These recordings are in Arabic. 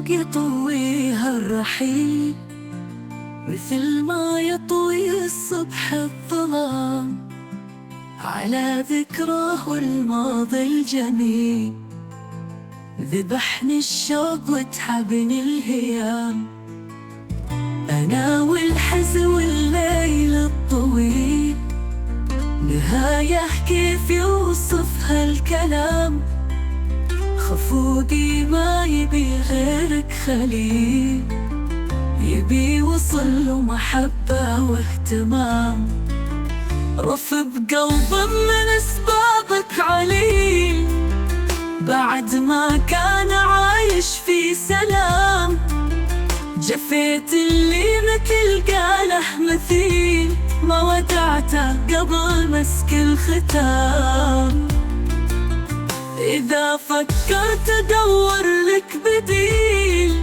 يطويها الرحيل، مثل ما يطوي الصبح الظلام على ذكراه والماضي الجميل. ذبحني الشوق وتعبني الهيام، أنا والحزن والليل الطويل. نهاية كيف يوصفها الكلام، خفوقي ما يبي غيرك خليل، يبي وصل ومحبة واهتمام. رف بقلب من أسبابك عليل، بعد ما كان عايش في سلام. جفيت اللي مثل قاله مثيل، ما ودعته قبل مسك الختام. إذا فكرت أدور لك بديل،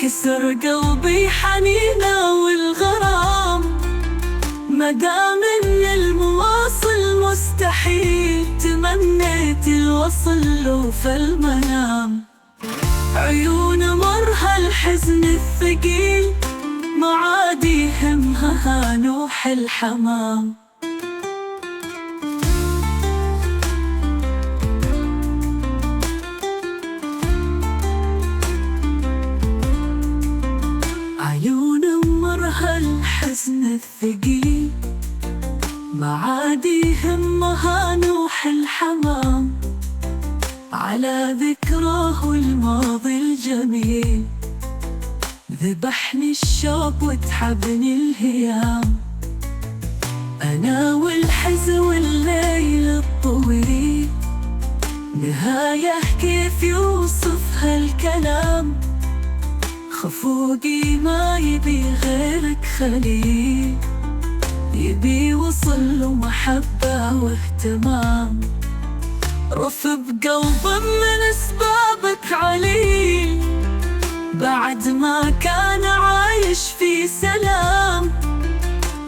كسر قلبي حنينه والغرام. مدام إن المواصل مستحيل، تمنيت الوصل له في المنام. عيون مرها الحزن الثقيل، ما عاد يهمها نوح الحمام. عيون مرها الحزن الثقيل، ما عاد يهمها نوح الحمام. على ذكراه الماضي الجميل، ذبحني الشوق وتعبني الهيام. أنا والحزن والليل الطويل، نهاية كيف يوصفها الكلام. خفوقي ما يبي غيرك خليل، يبي وصل ومحبة واهتمام. رف بقلب من أسبابك عليل، بعد ما كان عايش في سلام.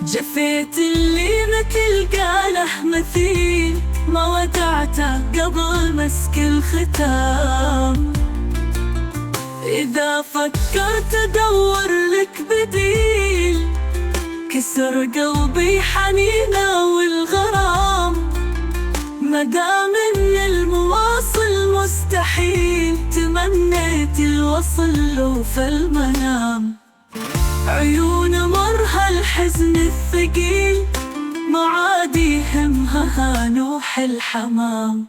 جفيت اللي مثل قاله مثيل، ما ودعته قبل مسك الختام. إذا فكرت أدور لك بديل، كسر قلبي حنينه والغرام. مدام إن المواصل مستحيل، تمنيت الوصل له في المنام. عيون مرها الحزن الثقيل، ما عاد يهمها نوح الحمام.